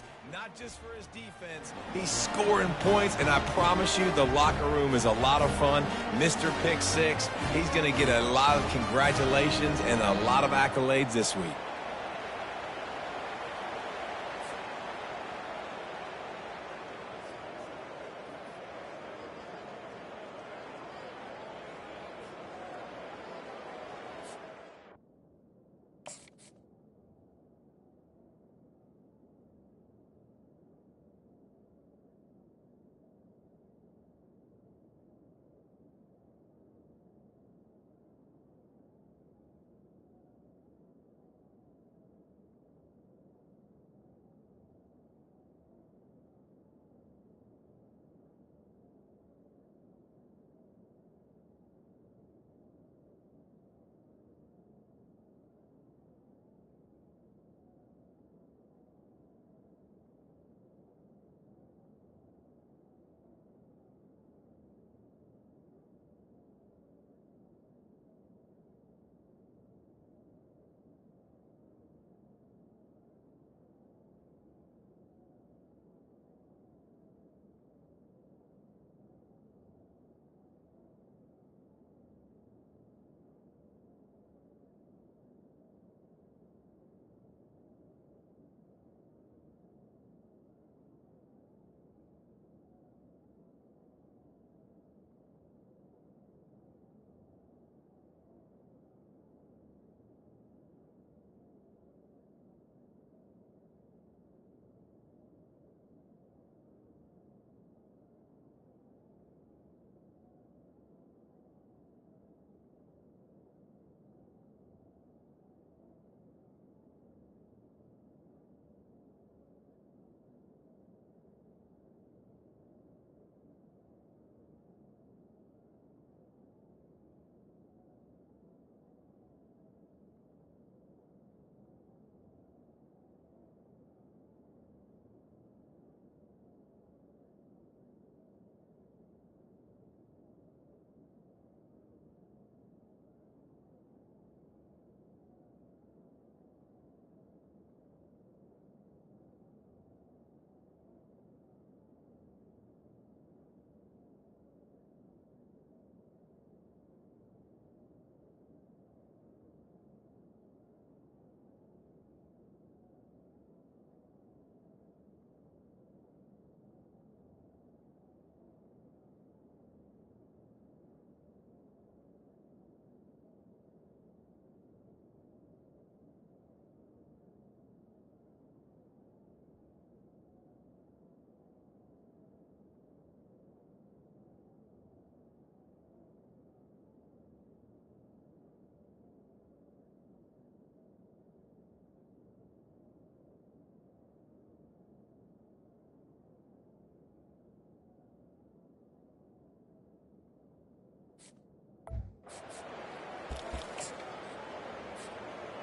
plays, not just for his defense. He's scoring points, and I promise you the locker room is a lot of fun. Mr. Pick Six, he's going to get a lot of congratulations and a lot of accolades this week.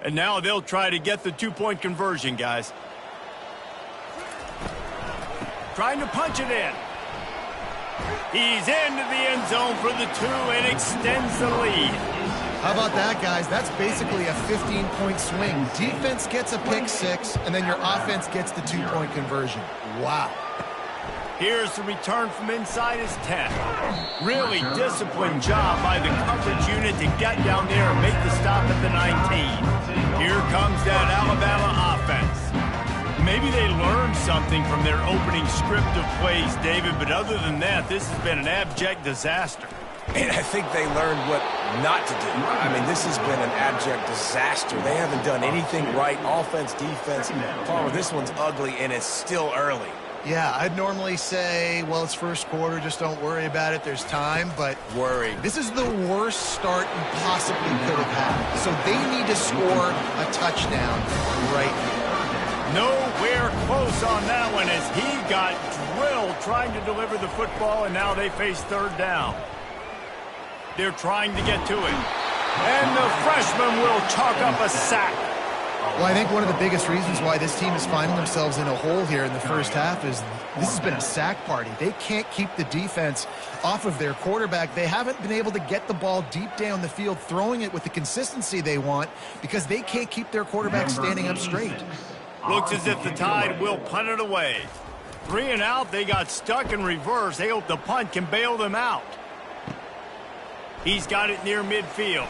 And now they'll try to get the two-point conversion, guys. Trying to punch it in. He's into the end zone for the two and extends the lead. How about that, guys? That's basically a 15-point swing. Defense gets a pick six, and then your offense gets the two-point conversion. Wow. Here's the return from inside his 10. Really disciplined job by the coverage unit to get down there and make the stop at the 19. Here comes that Alabama offense. Maybe they learned something from their opening script of plays, David, but other than that, this has been an abject disaster. And I think they learned what not to do. I mean, this has been an abject disaster. They haven't done anything right, offense, defense. Palmer, this one's ugly, and it's still early. Yeah, I'd normally say, well, it's first quarter, just don't worry about it, there's time, but this is the worst start you possibly could have had. So they need to score a touchdown right here. Nowhere close on that one as he got drilled trying to deliver the football, and now they face third down. They're trying to get to it. And the freshman will chalk up a sack. Well, I think one of the biggest reasons why this team is finding themselves in a hole here in the first half is this has been a sack party. They can't keep the defense off of their quarterback. They haven't been able to get the ball deep down the field, throwing it with the consistency they want because they can't keep their quarterback standing up straight. Looks as if the Tide will punt it away. 3 and out, they got stuck in reverse. They hope the punt can bail them out. He's got it near midfield.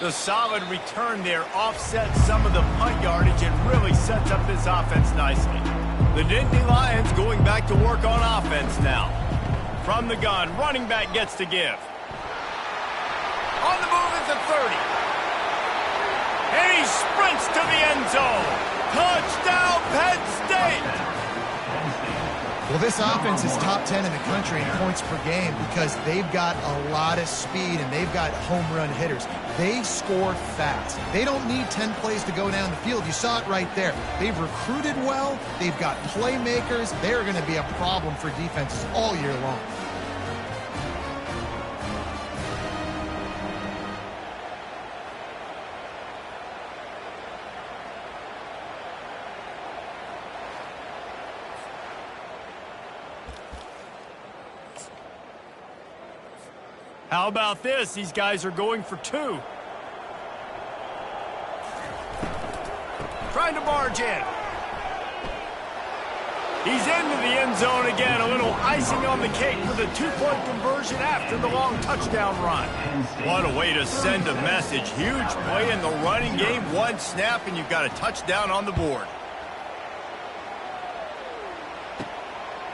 The solid return there offsets some of the punt yardage and really sets up this offense nicely. The Nittany Lions going back to work on offense now. From the gun, running back gets to give. On the move at the 30. And he sprints to the end zone. Touchdown, Penn State! Well, this offense is top 10 in the country in points per game because they've got a lot of speed and they've got home run hitters. They score fast. They don't need 10 plays to go down the field. You saw it right there. They've recruited well. They've got playmakers. They're going to be a problem for defenses all year long. How about this? These guys are going for 2. Trying to barge in. He's into the end zone again. A little icing on the cake with a 2-point conversion after the long touchdown run. What a way to send a message. Huge play in the running game. 1 snap and you've got a touchdown on the board.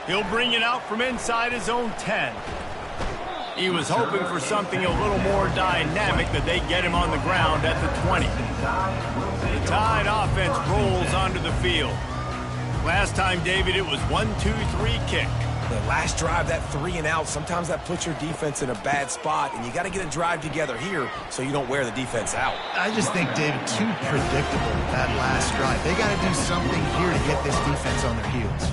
He'll bring it out from inside his own 10. He was hoping for something a little more dynamic, that they get him on the ground at the 20. The Tide offense rolls onto the field. Last time, David, it was 1-2-3 kick. The last drive, that 3 and out, sometimes that puts your defense in a bad spot, and you got to get a drive together here so you don't wear the defense out. I just think, David, too predictable, that last drive. They got to do something here to get this defense on their heels.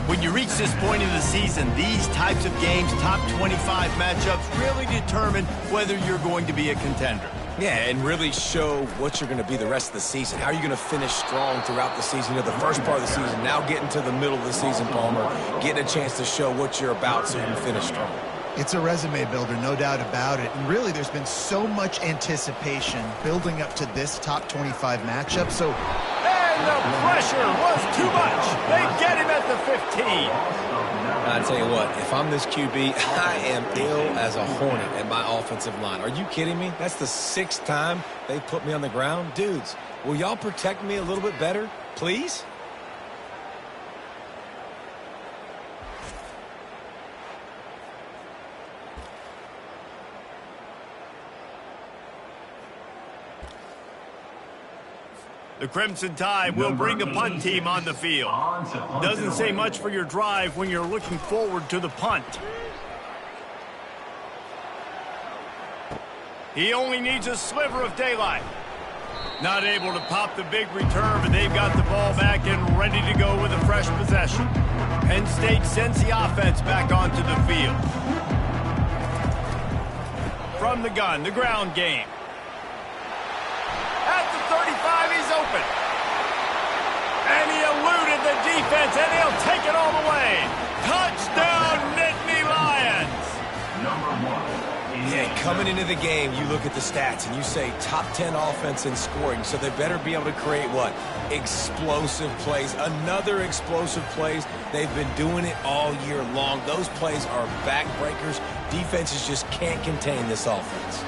When you reach this point in the season, these types of games, top 25 matchups, really determine whether you're going to be a contender. Yeah, and really show what you're going to be the rest of the season. How are you going to finish strong throughout the season? You know, the first part of the season, now getting to the middle of the season, Palmer, getting a chance to show what you're about so you can finish strong. It's a resume builder, no doubt about it. And really, there's been so much anticipation building up to this top 25 matchup. So, and the pressure was too much. They get him at the 15. I tell you what, if I'm this QB, I am ill as a hornet at my offensive line. Are you kidding me? That's the 6th time they put me on the ground. Dudes, will y'all protect me a little bit better, please? The Crimson Tide will bring the punt team on the field. Doesn't say much for your drive when you're looking forward to the punt. He only needs a sliver of daylight. Not able to pop the big return, but they've got the ball back and ready to go with a fresh possession. Penn State sends the offense back onto the field. From the gun, the ground game. At the 35, he's open. And he eluded the defense, and he'll take it all the way. Touchdown, Nittany Lions! Yeah, coming into the game, you look at the stats, and you say top 10 offense in scoring, so they better be able to create what? Explosive plays. Another explosive plays. They've been doing it all year long. Those plays are backbreakers. Defenses just can't contain this offense.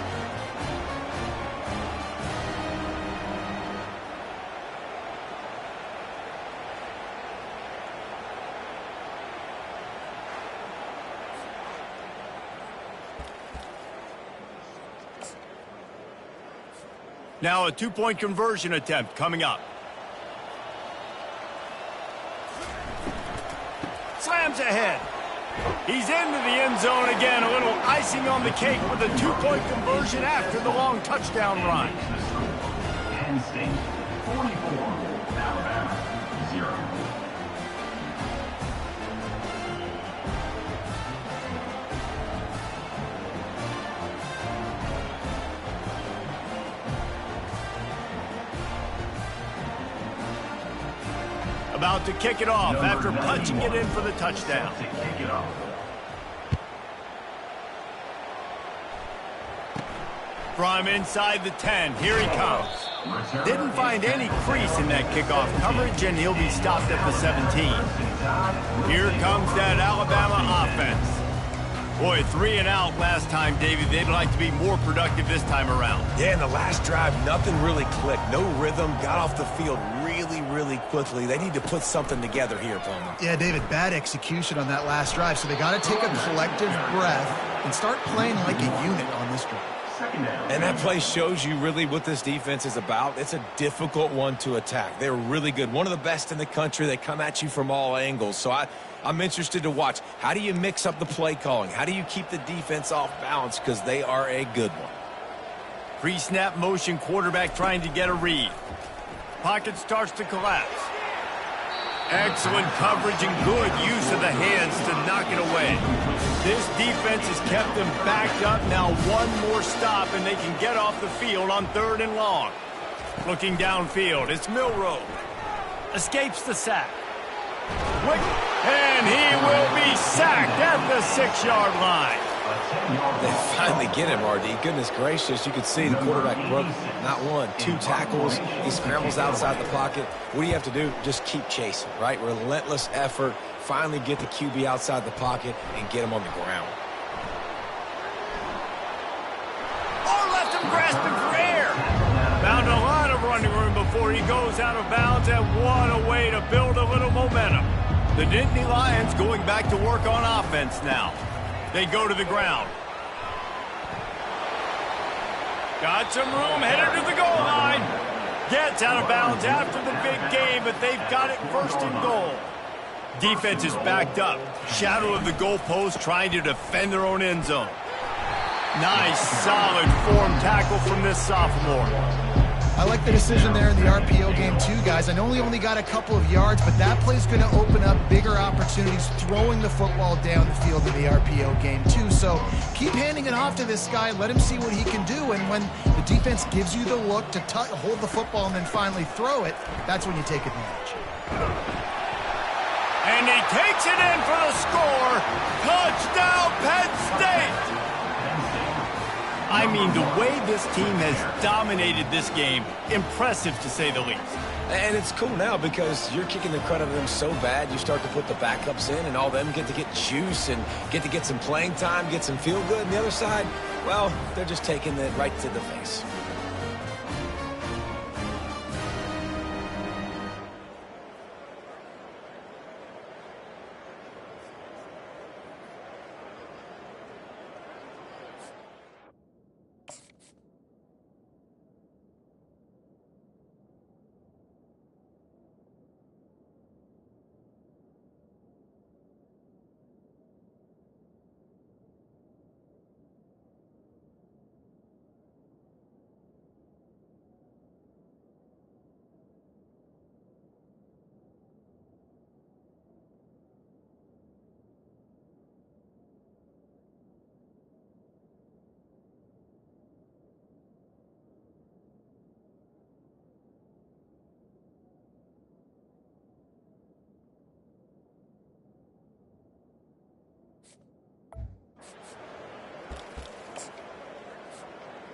Now a 2-point conversion attempt coming up. Slams ahead. He's into the end zone again. A little icing on the cake with a 2-point conversion after the long touchdown run. Penn State, 44, Alabama, 0. About to kick it off after punching it in for the touchdown. From inside the 10, here he comes. Didn't find any crease in that kickoff coverage, and he'll be stopped at the 17. Here comes that Alabama offense. Boy, 3 and out last time, Davey. They'd like to be more productive this time around. Yeah, in the last drive, nothing really clicked. No rhythm, got off the field really quickly. They need to put something together here, Palmer. Yeah, David, bad execution on that last drive, so they got to take a collective breath and start playing like a unit on this drive. And that play shows you really what this defense is about. It's a difficult one to attack. They're really good. One of the best in the country. They come at you from all angles. So I'm interested to watch. How do you mix up the play calling? How do you keep the defense off balance? Because they are a good one. Pre-snap motion, quarterback trying to get a read. Pocket starts to collapse. Excellent coverage and good use of the hands to knock it away. This defense has kept them backed up. Now one more stop and they can get off the field on 3rd and long. Looking downfield, it's Milroe. Escapes the sack. And he will be sacked at the 6-yard line. They finally get him, RD. Goodness gracious, you can see the quarterback broke not 1, 2 tackles. He scrambles outside the pocket. What do you have to do? Just keep chasing, right? Relentless effort. Finally get the QB outside the pocket and get him on the ground. Oh, left him grasping for air. Found a lot of running room before he goes out of bounds, and what a way to build a little momentum. The Nittany Lions going back to work on offense now. They go to the ground. Got some room, headed to the goal line. Gets out of bounds after the big game, but they've got it 1st and goal. Defense is backed up. Shadow of the goalpost trying to defend their own end zone. Nice, solid form tackle from this sophomore. I like the decision there in the RPO game too, guys. I know he only got a couple of yards, but that play's going to open up bigger opportunities throwing the football down the field in the RPO game too. So keep handing it off to this guy. Let him see what he can do. And when the defense gives you the look to hold the football and then finally throw it, that's when you take advantage. And he takes it in for the score. Touchdown, Penn State! I mean, the way this team has dominated this game, impressive to say the least. And it's cool now because you're kicking the crud out of them so bad, you start to put the backups in, and all them get to get juice and get to get some playing time, get some feel good. And the other side, well, they're just taking it right to the face.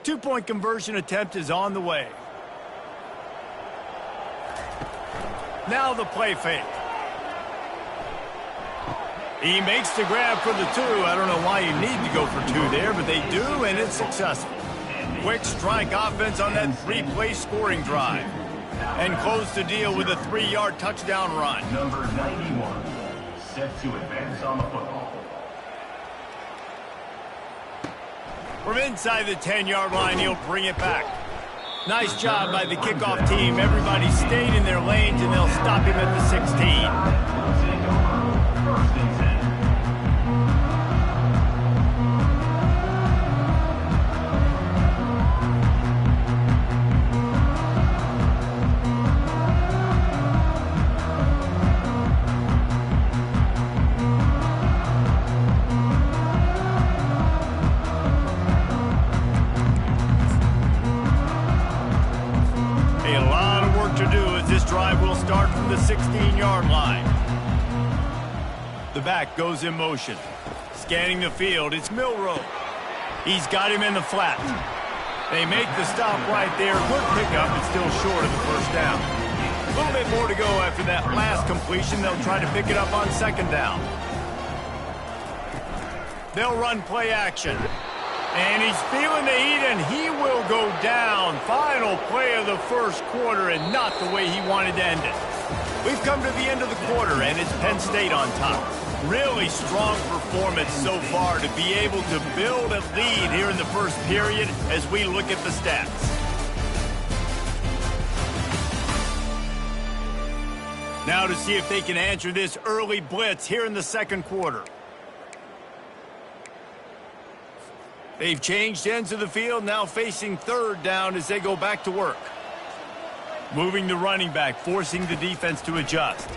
Two-point conversion attempt is on the way. Now the play fake. He makes the grab for the 2. I don't know why you need to go for 2 there, but they do, and it's successful. Quick strike offense on that 3-play scoring drive. And close the deal with a 3-yard touchdown run. Number 91, set to advance on the football. From inside the 10-yard line, he'll bring it back. Nice job by the kickoff team. Everybody stayed in their lanes, and they'll stop him at the 16. We'll take over 1st and 10. Start from the 16-yard line. The back goes in motion. Scanning the field, it's Milroe. He's got him in the flat. They make the stop right there. Good pickup, but still short of the first down. A little bit more to go after that last completion. They'll try to pick it up on second down. They'll run play action. And he's feeling the heat, and he will go down. Final play of the first quarter, and not the way he wanted to end it. We've come to the end of the quarter, and it's Penn State on top. Really strong performance so far to be able to build a lead here in the first period as we look at the stats. Now to see if they can answer this early blitz here in the second quarter. They've changed ends of the field, now facing third down as they go back to work. Moving the running back, forcing the defense to adjust.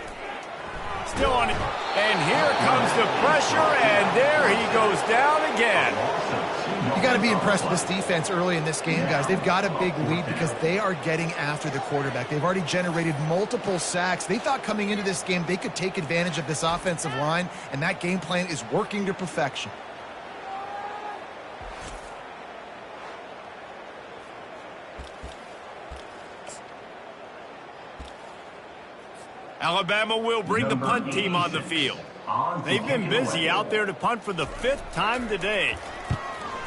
Still on it. And here comes the pressure, and there he goes down again. You got to be impressed with this defense early in this game, guys. They've got a big lead because they are getting after the quarterback. They've already generated multiple sacks. They thought coming into this game they could take advantage of this offensive line, and that game plan is working to perfection. Alabama will bring the punt team on the field. They've been busy out there to punt for the 5th time today.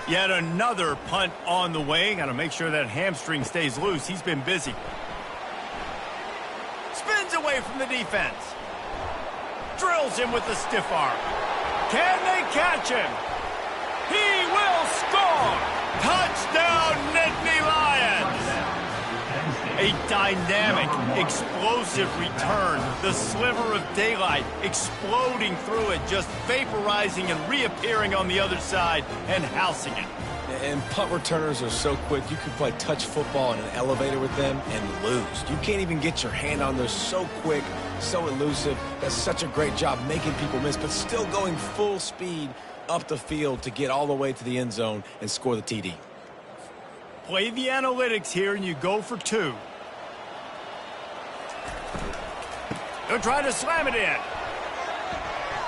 Yet another punt on the way. Got to make sure that hamstring stays loose. He's been busy. Spins away from the defense. Drills him with the stiff arm. Can they catch him? He will score! Touchdown, Nittany Lions! A dynamic, explosive return. The sliver of daylight exploding through it, just vaporizing and reappearing on the other side and housing it. And punt returners are so quick, you can play touch football in an elevator with them and lose. You can't even get your hand on those. So quick, so elusive. Does such a great job making people miss, but still going full speed up the field to get all the way to the end zone and score the TD. Play the analytics here, and you go for 2. They'll try to slam it in.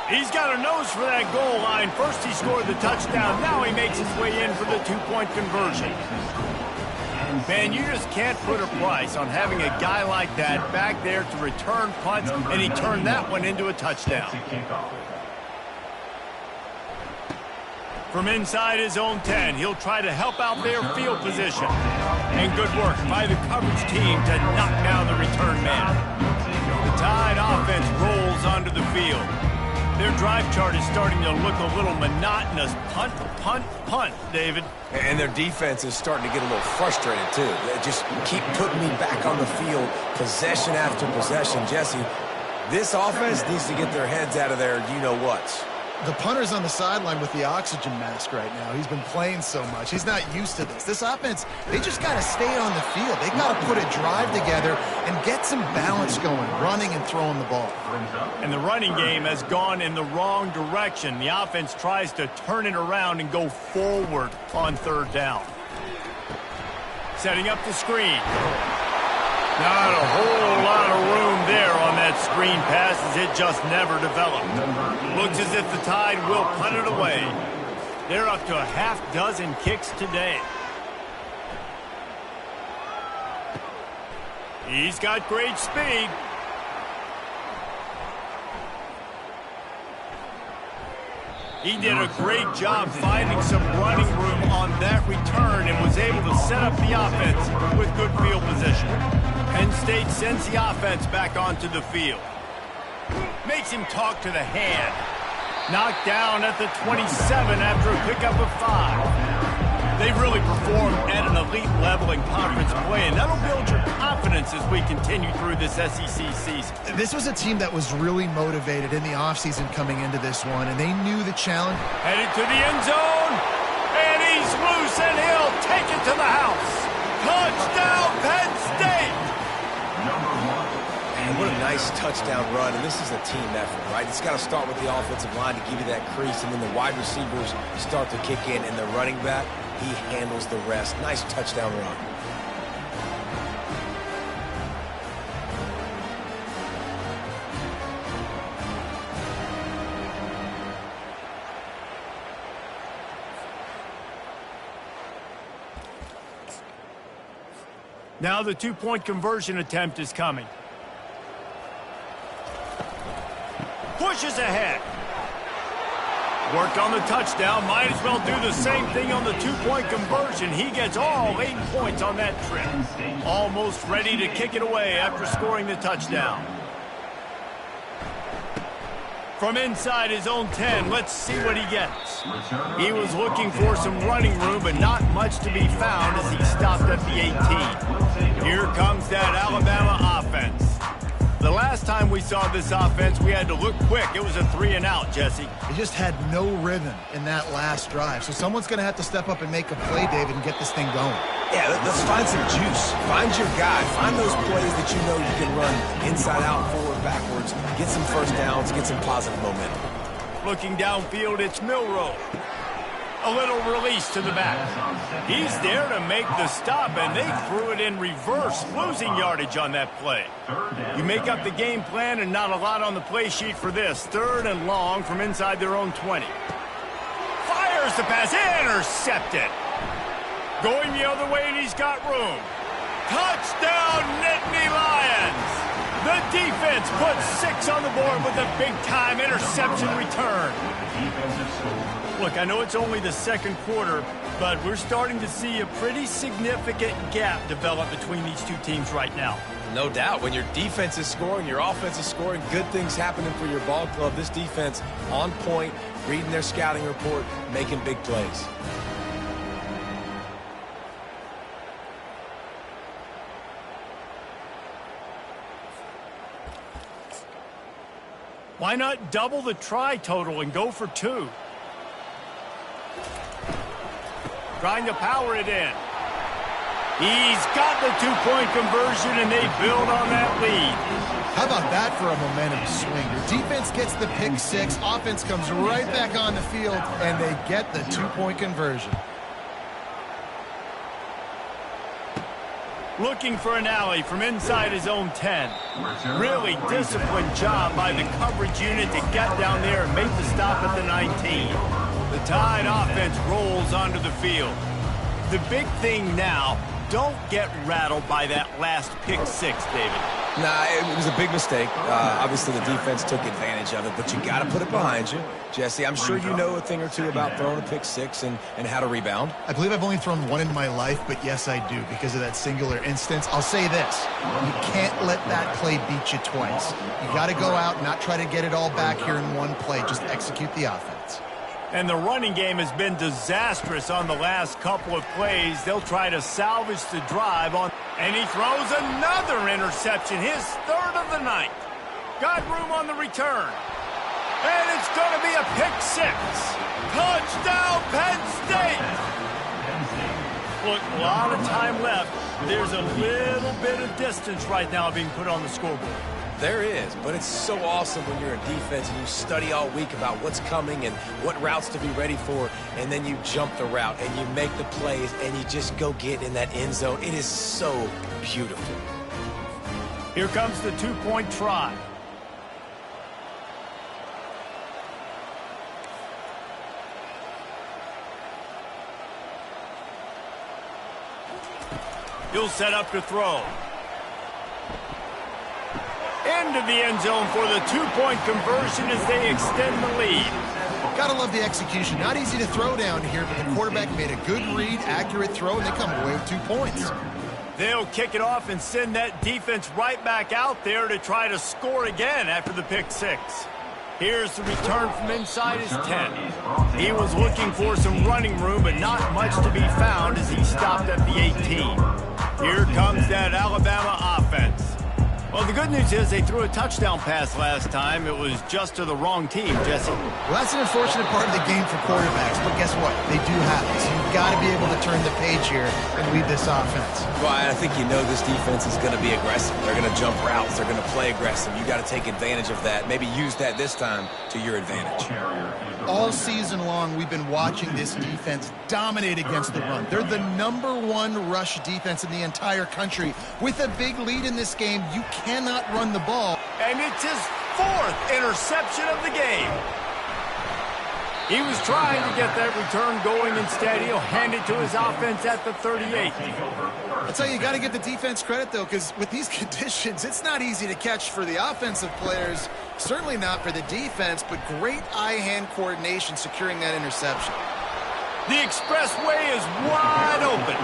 He's got a nose for that goal line. First he scored the touchdown. Now he makes his way in for the 2-point conversion. Man, you just can't put a price on having a guy like that back there to return punts, and he turned that one into a touchdown. From inside his own 10, he'll try to help out their field position. And good work by the coverage team to knock down the return man. The Tide offense rolls onto the field. Their drive chart is starting to look a little monotonous. Punt, punt, punt, David. And their defense is starting to get a little frustrated, too. They just keep putting me back on the field, possession after possession. Jesse, this offense needs to get their heads out of their you-know-whats. The punter's on the sideline with the oxygen mask right now. He's been playing so much. He's not used to this. This offense, they just got to stay on the field. They got to put a drive together and get some balance going, running and throwing the ball. And the running game has gone in the wrong direction. The offense tries to turn it around and go forward on third down. Setting up the screen. Not a whole lot of room there on that screen pass as it just never developed. Looks as if the Tide will punt it away. They're up to a half-dozen kicks today. He's got great speed. He did a great job finding some running room on that return and was able to set up the offense with good field position. Penn State sends the offense back onto the field. Makes him talk to the hand. Knocked down at the 27 after a pickup of 5. They've really performed at an elite level in conference play, and that'll build your confidence as we continue through this SEC season. This was a team that was really motivated in the offseason coming into this one, and they knew the challenge. Headed to the end zone, and he's loose, and he'll take it to the house. Touchdown, Penn State! Man, what a nice touchdown run, and this is a team effort, right? It's got to start with the offensive line to give you that crease, and then the wide receivers start to kick in, and the running back, he handles the rest. Nice touchdown run. Now the two-point conversion attempt is coming. Pushes ahead. Worked on the touchdown. Might as well do the same thing on the two-point conversion. He gets all 8 points on that trip. Almost ready to kick it away after scoring the touchdown. From inside his own 10, let's see what he gets. He was looking for some running room, but not much to be found as he stopped at the 18. Here comes that Alabama offense. The last time we saw this offense, we had to look quick. It was a 3-and-out, Jesse. They just had no rhythm in that last drive. So someone's going to have to step up and make a play, David, and get this thing going. Yeah, let's find some juice. Find your guy. Find those plays that you know you can run inside out, forward, backwards. Get some first downs. Get some positive momentum. Looking downfield, it's Milroe. A little release to the back. He's there to make the stop, and they threw it in reverse, losing yardage on that play. You make up the game plan and not a lot on the play sheet for this. 3rd and long from inside their own 20. Fires the pass, intercepted. Going the other way, and he's got room. Touchdown, Nittany Lions! The defense puts 6 on the board with a big-time interception return. Look, I know it's only the second quarter, but we're starting to see a pretty significant gap develop between these two teams right now. No doubt. When your defense is scoring, your offense is scoring, good things happening for your ball club. This defense on point, reading their scouting report, making big plays. Why not double the try total and go for 2? Trying to power it in. He's got the two-point conversion, and they build on that lead. How about that for a momentum swing? Your defense gets the pick 6, offense comes right back on the field, and they get the two-point conversion. Looking for an alley from inside his own 10. Really disciplined job by the coverage unit to get down there and make the stop at the 19. The Tide offense rolls onto the field. The big thing now, don't get rattled by that last pick 6, David. Nah, it was a big mistake. Obviously, the defense took advantage of it, but you got to put it behind you. Jesse, I'm sure you know a thing or two about throwing a pick 6 and how to rebound. I believe I've only thrown one in my life, but yes, I do because of that singular instance. I'll say this. You can't let that play beat you twice. You got to go out and not try to get it all back here in one play. Just execute the offense. And the running game has been disastrous on the last couple of plays. They'll try to salvage the drive on. And he throws another interception, his 3rd of the night. Got room on the return. And it's going to be a pick 6. Touchdown, Penn State! Look, a lot of time left. There's a little bit of distance right now being put on the scoreboard. There is, but it's so awesome when you're in defense and you study all week about what's coming and what routes to be ready for, and then you jump the route and you make the plays and you just go get in that end zone. It is so beautiful. Here comes the two-point try. He'll set up to throw. Into the end zone for the two-point conversion as they extend the lead. Gotta love the execution. Not easy to throw down here, but the quarterback made a good read, accurate throw, and they come away with 2 points. They'll kick it off and send that defense right back out there to try to score again after the pick 6. Here's the return from inside his 10. He was looking for some running room, but not much to be found as he stopped at the 18. Here comes that Alabama offense. Well, the good news is they threw a touchdown pass last time. It was just to the wrong team, Jesse. Well, that's an unfortunate part of the game for quarterbacks, but guess what? They do have it. So you've got to be able to turn the page here and lead this offense. Well, I think you know this defense is going to be aggressive. They're going to jump routes. They're going to play aggressive. You got to take advantage of that. Maybe use that this time to your advantage. All season long, we've been watching this defense dominate against the run. They're the #1 rush defense in the entire country. With a big lead in this game, you cannot run the ball. And it's his 4th interception of the game. He was trying to get that return going. Instead, he'll hand it to his offense at the 38. I'll tell you got to give the defense credit, though, because with these conditions, it's not easy to catch for the offensive players, certainly not for the defense, but great eye-hand coordination securing that interception. The expressway is wide open.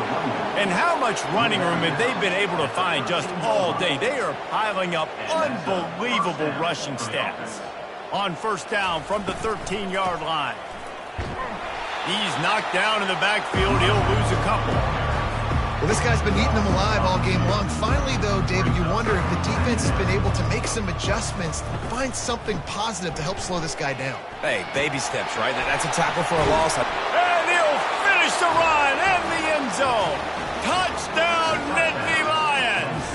And how much running room have they been able to find just all day? They are piling up unbelievable rushing stats. On first down from the 13-yard line. He's knocked down in the backfield. He'll lose a couple. Well, this guy's been eating them alive all game long. Finally, though, David, you wonder if the defense has been able to make some adjustments, find something positive to help slow this guy down. Hey, baby steps, right? That's a tackle for a loss. And he'll finish the run in the end zone. Touchdown, Nittany Lions.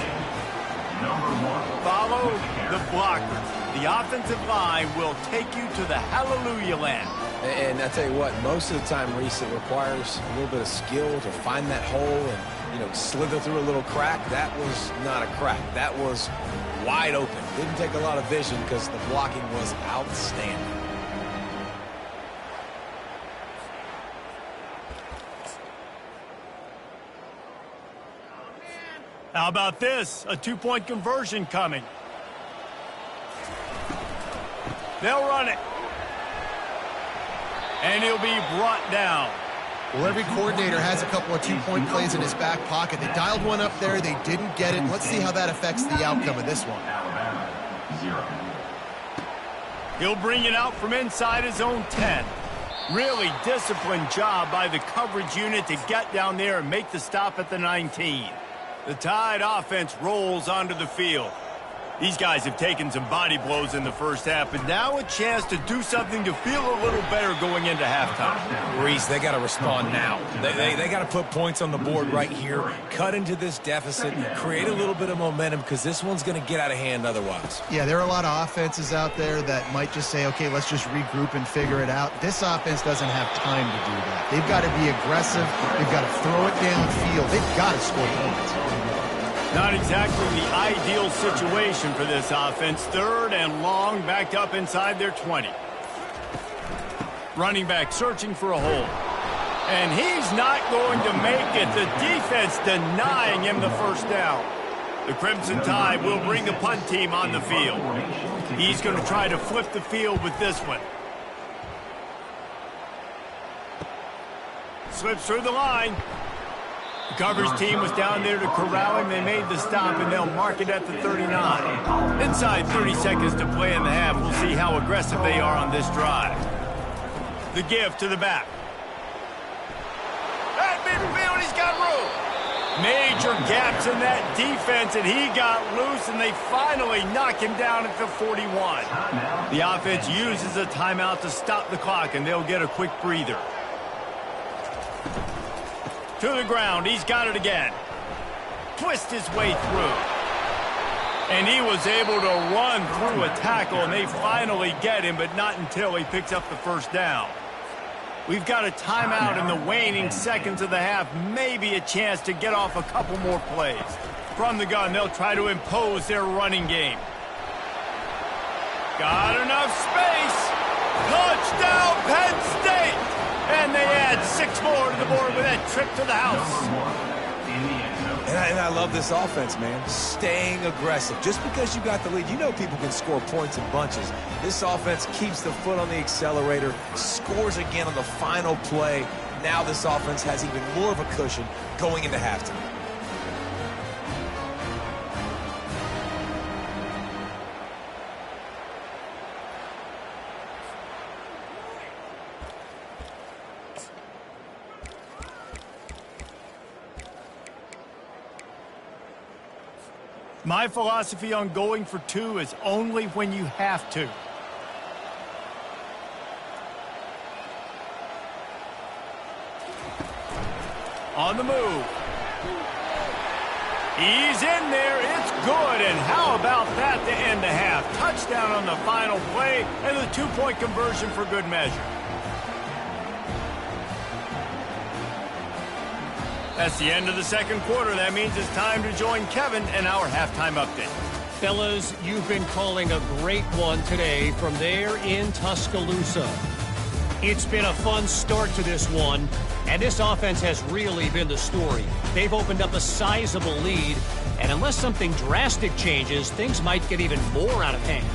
Follow the blockers. The offensive line will take you to the hallelujah land. And I tell you what, most of the time, Reese, it requires a little bit of skill to find that hole and, slither through a little crack. That was not a crack. That was wide open. Didn't take a lot of vision because the blocking was outstanding. How about this? A two-point conversion coming. They'll run it. And he'll be brought down. Well, every coordinator has a couple of two-point plays in his back pocket. They dialed one up there. They didn't get it. Let's see how that affects the outcome of this one. He'll bring it out from inside his own 10. Really disciplined job by the coverage unit to get down there and make the stop at the 19. The Tide offense rolls onto the field. These guys have taken some body blows in the first half, but now a chance to do something to feel a little better going into halftime. Reese, they got to respond now. They got to put points on the board right here, cut into this deficit, create a little bit of momentum because this one's going to get out of hand otherwise. Yeah, there are a lot of offenses out there that might just say, okay, let's just regroup and figure it out. This offense doesn't have time to do that. They've got to be aggressive. They've got to throw it downfield. They've got to score points. Not exactly the ideal situation for this offense. Third and long, backed up inside their 20. Running back searching for a hole. And he's not going to make it. The defense denying him the first down. The Crimson Tide will bring the punt team on the field. He's going to try to flip the field with this one. Slips through the line. The coverage team was down there to corral him. They made the stop, and they'll mark it at the 39. Inside 30 seconds to play in the half. We'll see how aggressive they are on this drive. The give to the back. At midfield, he's got room. Major gaps in that defense, and he got loose, and they finally knock him down at the 41. The offense uses a timeout to stop the clock, and they'll get a quick breather. To the ground. He's got it again. Twist his way through. And he was able to run through a tackle, and they finally get him, but not until he picks up the first down. We've got a timeout in the waning seconds of the half. Maybe a chance to get off a couple more plays. From the gun, they'll try to impose their running game. Got enough space. Touchdown, Penn State! And they add 6 more to the board with that trip to the house. And I love this offense, man. Staying aggressive. Just because you got the lead, you know people can score points in bunches. This offense keeps the foot on the accelerator, scores again on the final play. Now this offense has even more of a cushion going into halftime. My philosophy on going for 2 is only when you have to. On the move. He's in there. It's good. And how about that to end the half? Touchdown on the final play and the 2-point conversion for good measure. That's the end of the second quarter. That means it's time to join Kevin and our halftime update. Fellas, you've been calling a great one today from there in Tuscaloosa. It's been a fun start to this one, and this offense has really been the story. They've opened up a sizable lead, and unless something drastic changes, things might get even more out of hand.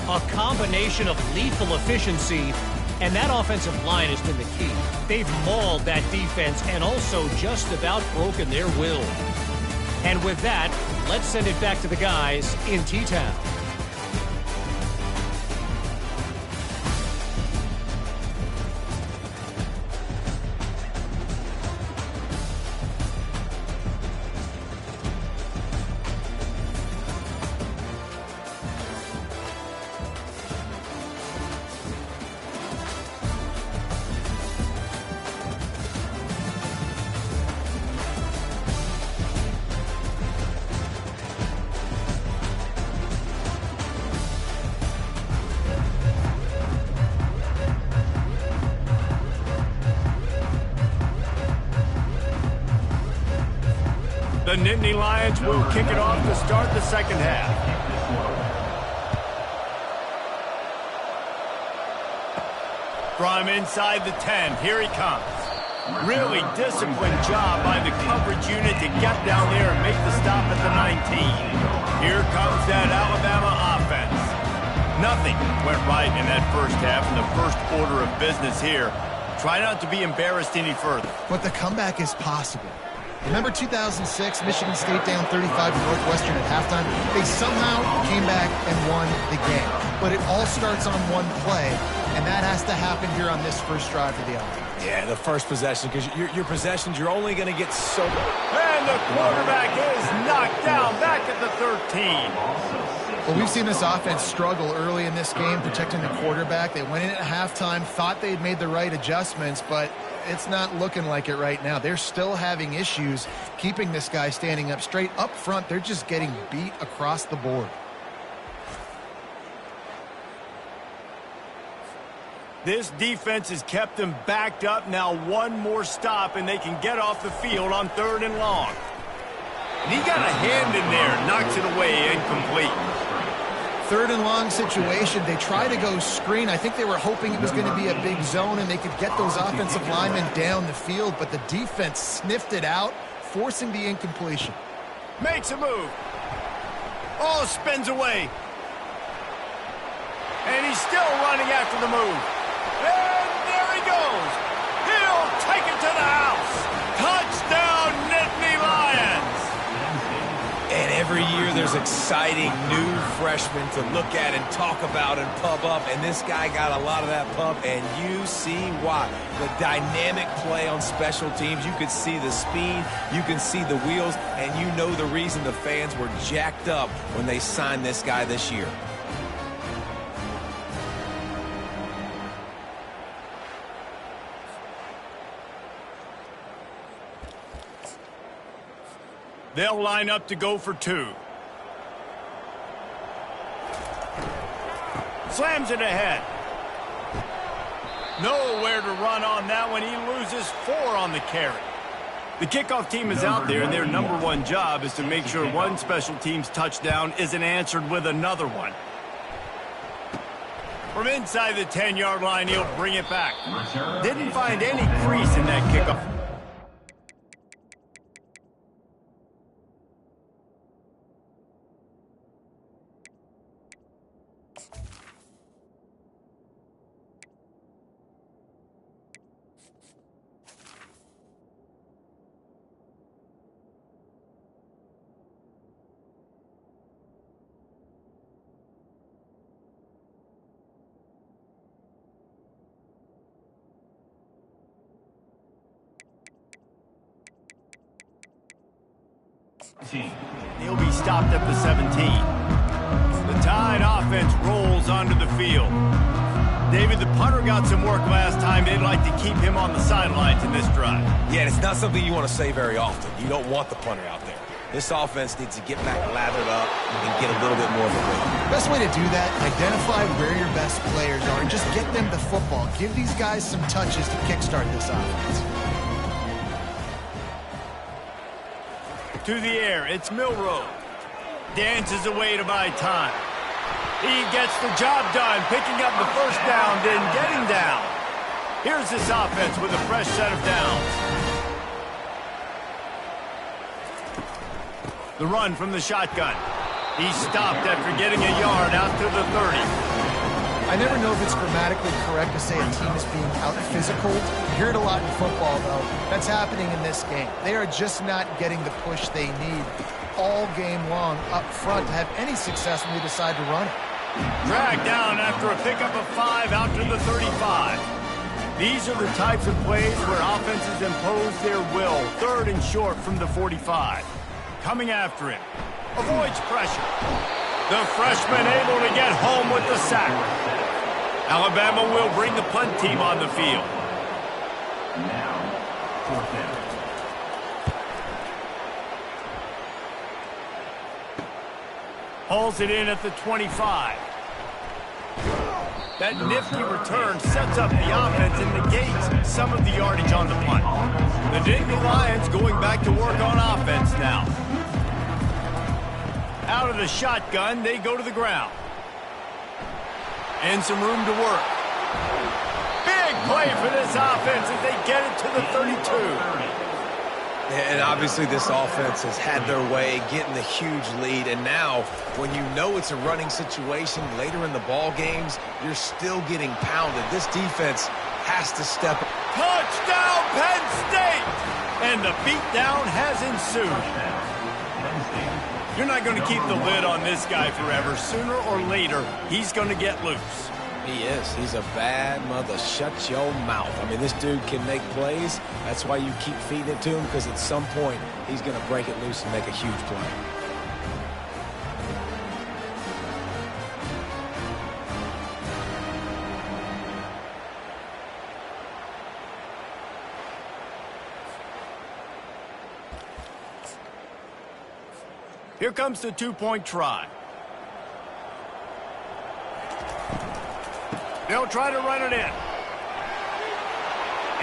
A combination of lethal efficiency, and that offensive line has been the key. They've mauled that defense and also just about broken their will. And with that, let's send it back to the guys in T-Town. The Nittany Lions will kick it off to start the second half. From inside the 10, here he comes. Really disciplined job by the coverage unit to get down there and make the stop at the 19. Here comes that Alabama offense. Nothing went right in that first half in the first order of business here. Try not to be embarrassed any further. But the comeback is possible. Remember 2006, Michigan State down 35 to Northwestern at halftime? They somehow came back and won the game. But it all starts on one play, and that has to happen here on this first drive for the offense. Yeah, the first possession, because your possessions, you're only going to get so... And the quarterback is knocked down back at the 13. Well, we've seen this offense struggle early in this game, protecting the quarterback. They went in at halftime, thought they'd made the right adjustments, but it's not looking like it right now. They're still having issues keeping this guy standing up straight. Up front, they're just getting beat across the board. This defense has kept them backed up. Now one more stop, and they can get off the field on 3rd and long. And he got a hand in there, knocks it away, incomplete. 3rd and long situation. They try to go screen. I think they were hoping it was going to be a big zone and they could get those offensive linemen down the field, but the defense sniffed it out, forcing the incompletion. Makes a move. Oh, spins away. And he's still running after the move. And there he goes. He'll take it to the house. Touchdown, Nittany Lions. And every year there's exciting new freshmen to look at and talk about and pub up, and this guy got a lot of that pub, and you see why. The dynamic play on special teams, you could see the speed, you can see the wheels, and you know the reason the fans were jacked up when they signed this guy this year. They'll line up to go for 2. Slams it ahead. Nowhere to run on that one. He loses 4 on the carry. The kickoff team is out there, and their #1 job is to make sure one special teams touchdown isn't answered with another one. From inside the 10-yard line, he'll bring it back. Didn't find any crease in that kickoff. He'll be stopped at the 17. The Tide offense rolls onto the field. David, the punter got some work last time. They'd like to keep him on the sidelines in this drive. Yeah, it's not something you want to say very often. You don't want the punter out there. This offense needs to get back lathered up and get a little bit more of a rhythm. Best way to do that, identify where your best players are and just get them the football. Give these guys some touches to kickstart this offense. To the air, it's Milroe. Dances away to buy time. He gets the job done, picking up the first down, then getting down. Here's this offense with a fresh set of downs. The run from the shotgun. He stopped after getting a yard out to the 30. I never know if it's grammatically correct to say a team is being out-physical. You hear it a lot in football, though. That's happening in this game. They are just not getting the push they need all game long up front to have any success when they decide to run it. Dragged down after a pickup of 5 out to the 35. These are the types of plays where offenses impose their will. 3rd and short from the 45. Coming after him. Avoids pressure. The freshman able to get home with the sack. Alabama will bring the punt team on the field. Now, 4th down. Hauls it in at the 25. That nifty return sets up the offense and negates some of the yardage on the punt. The Nittany Lions going back to work on offense now. Out of the shotgun, they go to the ground. And some room to work. Big play for this offense as they get it to the 32. And obviously this offense has had their way, getting the huge lead. And now, when you know it's a running situation later in the ball games, you're still getting pounded. This defense has to step up. Touchdown, Penn State! And the beatdown has ensued. You're not going to keep the lid on this guy forever. Sooner or later, he's going to get loose. He is. He's a bad mother. Shut your mouth. I mean, this dude can make plays. That's why you keep feeding it to him, because at some point, he's going to break it loose and make a huge play. Here comes the 2-point try. They'll try to run it in.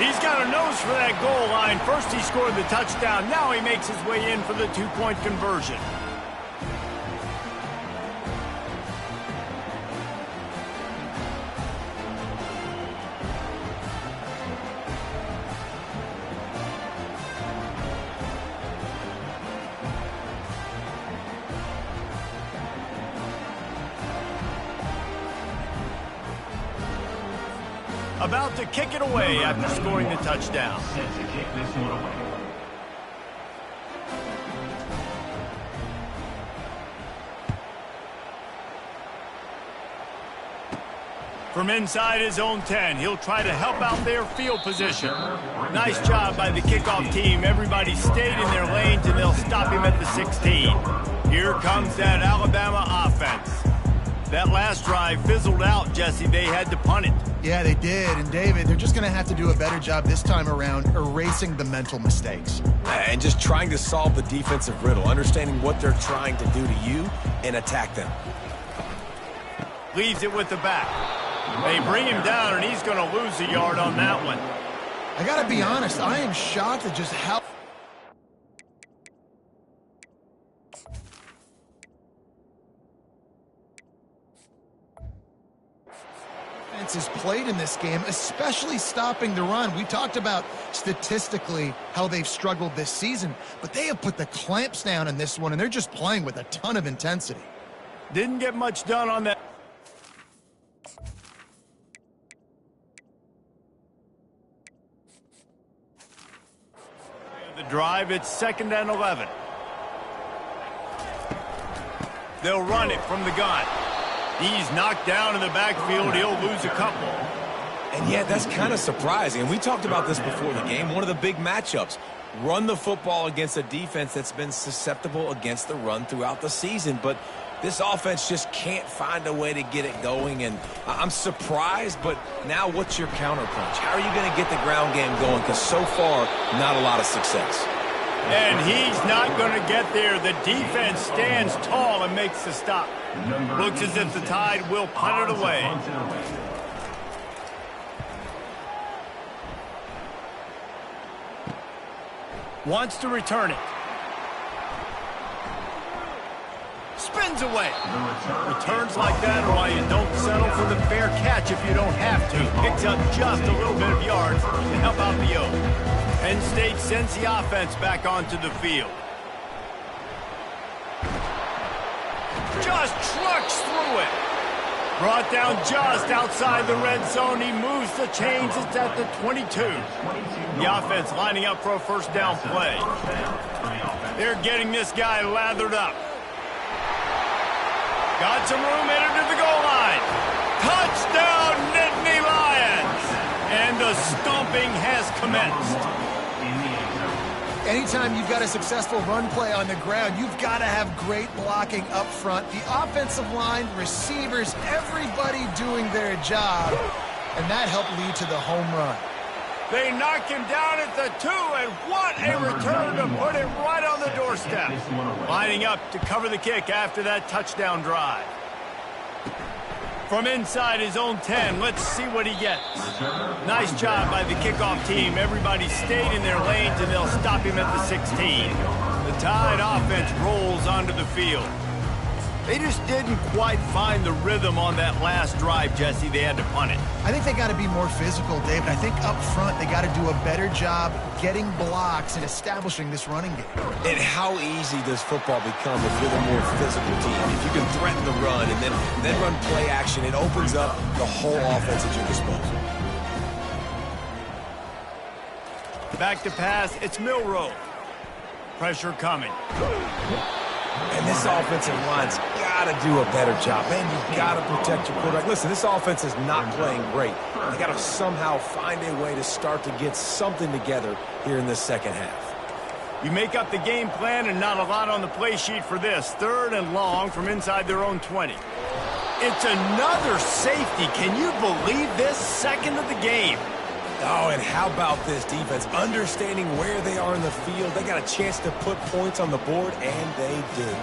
He's got a nose for that goal line. First he scored the touchdown. Now he makes his way in for the 2-point conversion. About to kick it away after scoring the touchdown. Set to kick this one away. From inside his own 10, he'll try to help out their field position. Nice job by the kickoff team. Everybody stayed in their lanes, and they'll stop him at the 16. Here comes that Alabama offense. That last drive fizzled out, Jesse. They had to punt it. Yeah, they did. And, David, they're just going to have to do a better job this time around erasing the mental mistakes. And just trying to solve the defensive riddle, understanding what they're trying to do to you and attack them. Leaves it with the back. They bring him down, and he's going to lose a yard on that one. I got to be honest, I am shocked at just how is played in this game, especially stopping the run. We talked about statistically how they've struggled this season, but they have put the clamps down in this one, and they're just playing with a ton of intensity. Didn't get much done on that. The drive, it's 2nd and 11. They'll run it from the gun. He's knocked down in the backfield. He'll lose a couple. And yet, that's kind of surprising. And we talked about this before the game. One of the big matchups. Run the football against a defense that's been susceptible against the run throughout the season. But this offense just can't find a way to get it going. And I'm surprised, but now what's your counterpunch? How are you going to get the ground game going? Because so far, not a lot of success. And he's not going to get there. The defense stands tall and makes the stop. Looks as if the Tide will punt it away. Wants to return it. Spins away. Returns like that are why you don't settle for the fair catch if you don't have to. Picks up just a little bit of yards to help out the Oak. Penn State sends the offense back onto the field. Just trucks through it. Brought down just outside the red zone. He moves the chains. It's at the 22. The offense lining up for a first down play. They're getting this guy lathered up. Got some room headed to the goal line. Touchdown, Nittany Lions! And the stomping has commenced. Anytime you've got a successful run play on the ground, you've got to have great blocking up front. The offensive line, receivers, everybody doing their job. And that helped lead to the home run. They knock him down at the 2, and what a return to put it right on the doorstep. Lining up to cover the kick after that touchdown drive. From inside his own 10, let's see what he gets. Nice job by the kickoff team. Everybody stayed in their lanes, and they'll stop him at the 16. The Tide offense rolls onto the field. They just didn't quite find the rhythm on that last drive, Jesse. They had to punt it. I think they got to be more physical, David. I think up front they got to do a better job getting blocks and establishing this running game. And how easy does football become if you're the more physical team? If you can threaten the run and then run play action, it opens up the whole offense at your disposal. Back to pass, it's Milroe. Pressure coming. And this offensive line's got to do a better job. Man, you've got to protect your quarterback. Listen, this offense is not playing great. They got to somehow find a way to start to get something together here in this second half. You make up the game plan and not a lot on the play sheet for this. 3rd and long from inside their own 20. It's another safety. Can you believe this? 2nd of the game. Oh, and how about this defense? Understanding where they are in the field. They got a chance to put points on the board, and they did.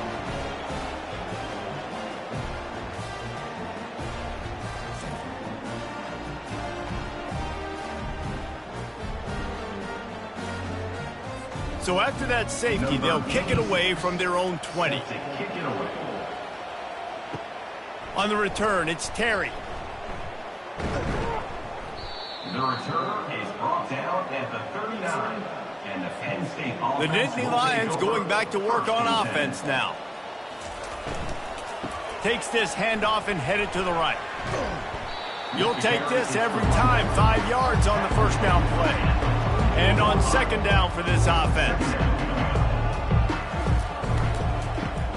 So after that safety, they'll kick it away from their own 20. On the return, it's Terry. The return is brought down at the 39. And the Penn State offense. The Nittany Lions going back to work on offense now. Takes this handoff and headed to the right. You'll take this every time. 5 yards on the first down play. And on 2nd down for this offense.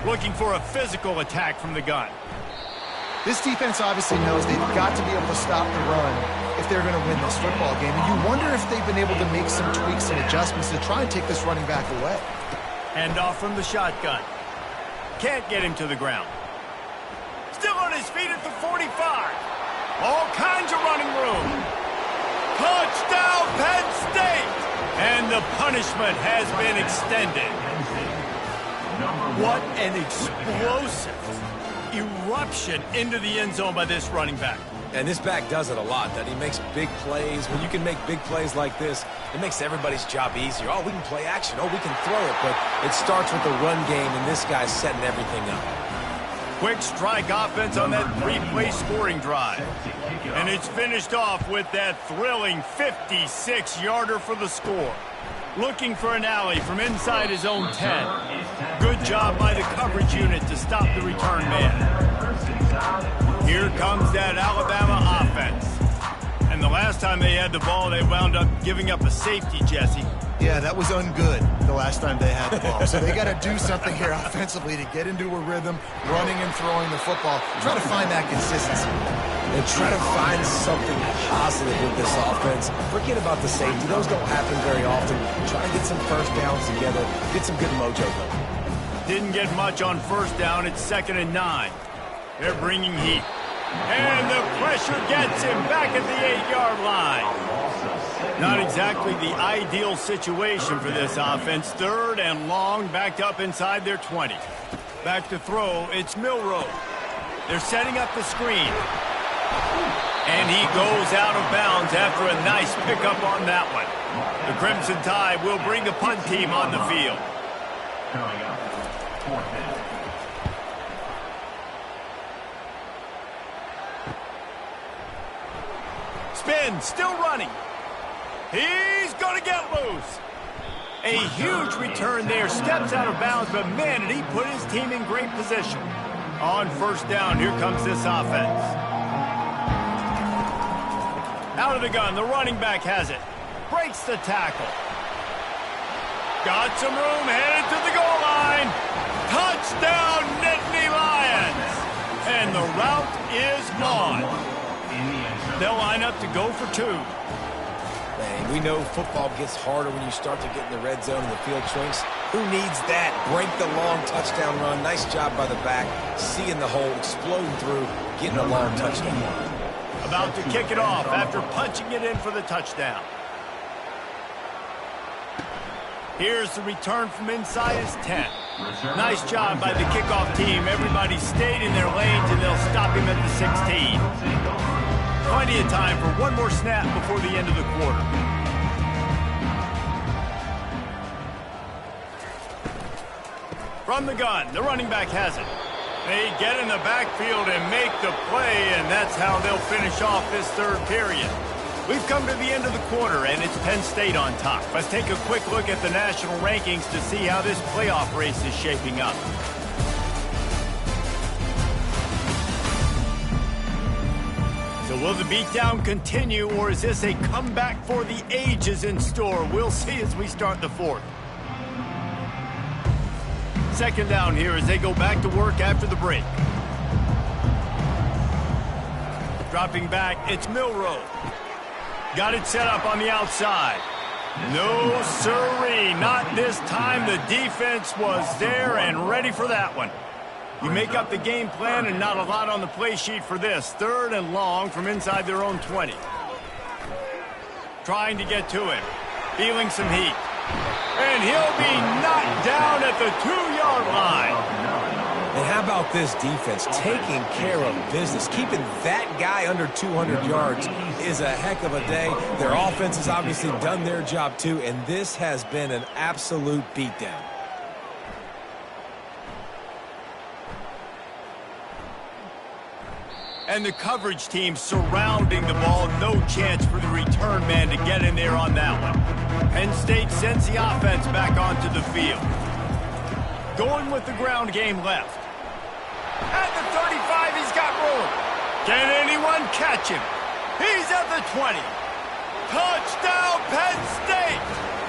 Looking for a physical attack from the gun. This defense obviously knows they've got to be able to stop the run if they're going to win this football game. And you wonder if they've been able to make some tweaks and adjustments to try and take this running back away. Hand off from the shotgun. Can't get him to the ground. Still on his feet at the 45. All kinds of running room. Touchdown, Penn State! And the punishment has been extended. What an explosive eruption into the end zone by this running back. And this back does it a lot, that he makes big plays. When you can make big plays like this, it makes everybody's job easier. Oh, we can play action. Oh, we can throw it. But it starts with the run game, and this guy's setting everything up. Quick strike offense on that 3-play scoring drive. And it's finished off with that thrilling 56-yarder for the score. Looking for an alley from inside his own 10. Good job by the coverage unit to stop the return man. Here comes that Alabama offense. And the last time they had the ball, they wound up giving up a safety, Jesse. Yeah, that was ungood the last time they had the ball. So they got to do something here offensively to get into a rhythm, running and throwing the football. Try to find that consistency. And try to find something positive with this offense. Forget about the safety. Those don't happen very often. Try to get some first downs together. Get some good mojo going. Didn't get much on first down. It's 2nd and 9. They're bringing heat. And the pressure gets him back at the 8-yard line. Not exactly the ideal situation for this offense. 3rd and long, backed up inside their 20. Back to throw, it's Milroe. They're setting up the screen. And he goes out of bounds after a nice pickup on that one. The Crimson Tide will bring the punt team on the field. Coming up, 4th down. Spin, still running. He's going to get loose. A huge return there. Steps out of bounds, but man, did he put his team in great position. On first down, here comes this offense. Out of the gun, the running back has it. Breaks the tackle. Got some room, headed to the goal line. Touchdown, Nittany Lions. And the route is on. They'll line up to go for 2. Man, we know football gets harder when you start to get in the red zone and the field shrinks. Who needs that? Break the long touchdown run. Nice job by the back. Seeing the hole, exploding through, getting a long touchdown run. About to kick it off after punching it in for the touchdown. Here's the return from inside his 10. Nice job by the kickoff team. Everybody stayed in their lanes, and they'll stop him at the 16. Plenty of time for one more snap before the end of the quarter. From the gun, the running back has it. They get in the backfield and make the play, and that's how they'll finish off this third period. We've come to the end of the quarter, and it's Penn State on top. Let's take a quick look at the national rankings to see how this playoff race is shaping up. So will the beatdown continue, or is this a comeback for the ages in store? We'll see as we start the fourth. Second down here as they go back to work after the break. Dropping back, it's Milroe. Got it set up on the outside. No siree, not this time. The defense was there and ready for that one. You make up the game plan and not a lot on the play sheet for this. Third and long from inside their own 20. Trying to get to him. Feeling some heat. And he'll be knocked down at the 2-yard line. And how about this defense taking care of business? Keeping that guy under 200 yards is a heck of a day. Their offense has obviously done their job too, and this has been an absolute beatdown. And the coverage team surrounding the ball. No chance for the return man to get in there on that one. Penn State sends the offense back onto the field. Going with the ground game left. At the 35, he's got room. Can anyone catch him? He's at the 20. Touchdown, Penn State!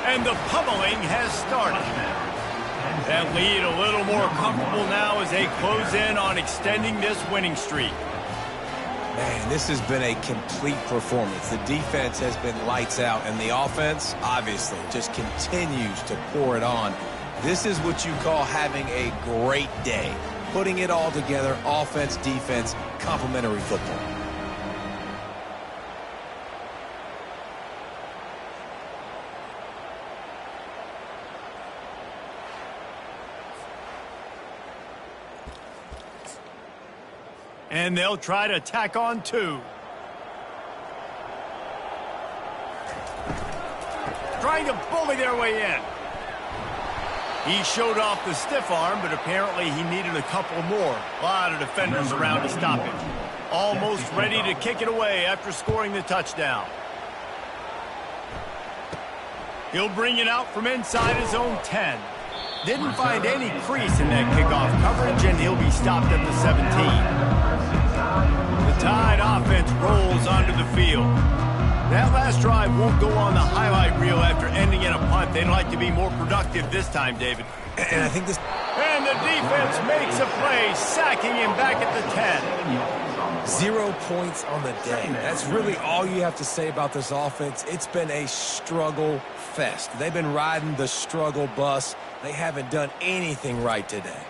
And the pummeling has started. That lead a little more comfortable now as they close in on extending this winning streak. Man, this has been a complete performance. The defense has been lights out, and the offense, obviously, just continues to pour it on. This is what you call having a great day. Putting it all together, offense, defense, complementary football. And they'll try to tack on 2. Trying to bully their way in. He showed off the stiff arm, but apparently he needed a couple more. A lot of defenders around to stop him. Almost ready to kick it away after scoring the touchdown. He'll bring it out from inside his own 10. Didn't find any crease in that kickoff coverage, and he'll be stopped at the 17. The Tide offense rolls onto the field. That last drive won't go on the highlight reel after ending in a punt. They'd like to be more productive this time, David. And I think this... And the defense makes a play, sacking him back at the 10. 0 points on the day. That's really all you have to say about this offense. It's been a struggle fest. They've been riding the struggle bus. They haven't done anything right today.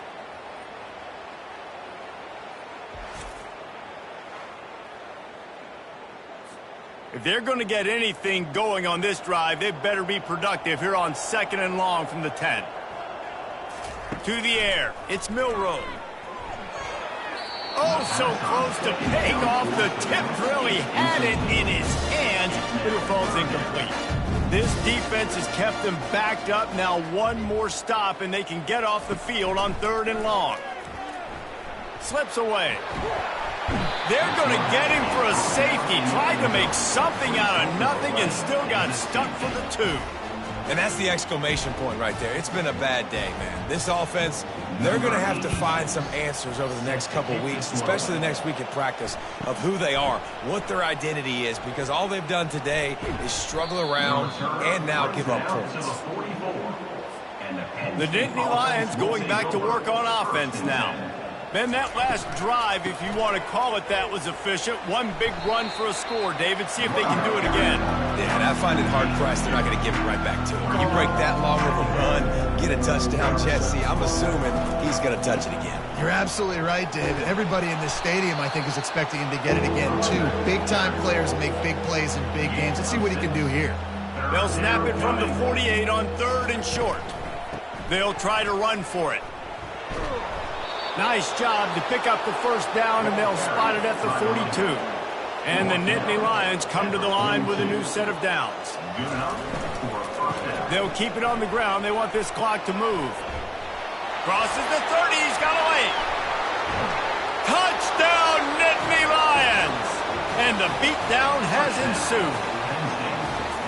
If they're going to get anything going on this drive, they better be productive here on 2nd and long from the 10. To the air, it's Milroe. Oh, so close to paying off the tip drill. He had it in his hands, but it falls incomplete. This defense has kept them backed up. Now one more stop, and they can get off the field on 3rd and long. Slips away. They're going to get him for a safety. Tried to make something out of nothing and still got stuck for the 2. And that's the exclamation point right there. It's been a bad day, man. This offense, they're going to have to find some answers over the next couple weeks, especially the next week at practice, of who they are, what their identity is, because all they've done today is struggle around and now give up points. The Nittany Lions going back to work on offense now. Man, that last drive, if you want to call it that, was efficient. One big run for a score. David, see if they can do it again. Yeah, and I find it hard-pressed they're not going to give it right back to him. You break that long of a run, get a touchdown, Jesse, I'm assuming he's going to touch it again. You're absolutely right, David. Everybody in this stadium, I think, is expecting him to get it again, too. Big-time players make big plays in big games. Let's see what he can do here. They'll snap it from the 48 on 3rd and short. They'll try to run for it. Nice job to pick up the first down, and they'll spot it at the 42. And the Nittany Lions come to the line with a new set of downs. They'll keep it on the ground. They want this clock to move. Crosses the 30. He's got away. Touchdown, Nittany Lions! And the beatdown has ensued.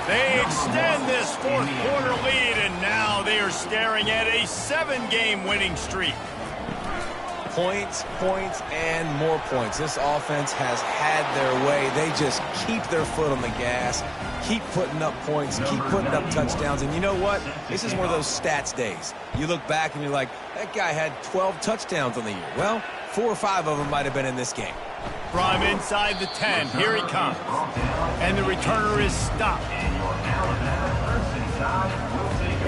They extend this 4th quarter lead, and now they are staring at a 7-game winning streak. Points, points, and more points. This offense has had their way. They just keep their foot on the gas, keep putting up points, keep putting up touchdowns. And you know what? This is one of those stats days. You look back and you're like, that guy had 12 touchdowns on the year. Well, 4 or 5 of them might have been in this game. From inside the 10, here he comes. And the returner is stopped.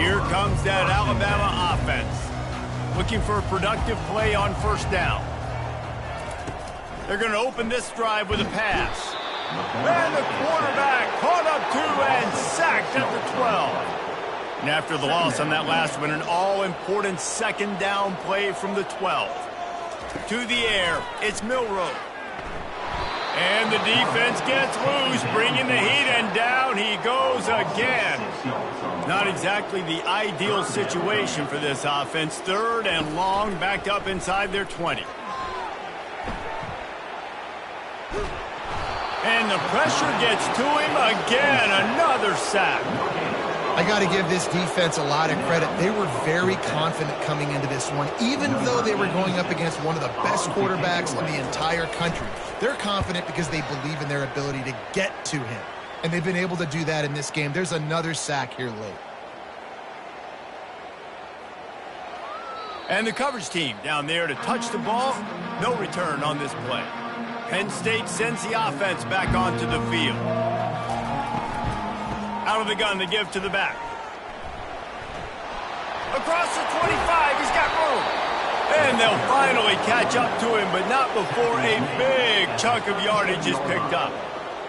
Here comes that Alabama offense. Looking for a productive play on first down. They're going to open this drive with a pass. And the quarterback caught up to and sacked at the 12. And after the loss on that last one, an all-important 2nd down play from the 12. To the air, it's Milroe. And the defense gets loose, bringing the heat, and down he goes again. Not exactly the ideal situation for this offense. 3rd and long, backed up inside their 20. And the pressure gets to him again. Another sack. I got to give this defense a lot of credit. They were very confident coming into this one, even though they were going up against one of the best quarterbacks in the entire country. They're confident because they believe in their ability to get to him. And they've been able to do that in this game. There's another sack here late. And the coverage team down there to touch the ball. No return on this play. Penn State sends the offense back onto the field. Out of the gun to give to the back. Across the 25, he's got room. And they'll finally catch up to him, but not before a big chunk of yardage is picked up.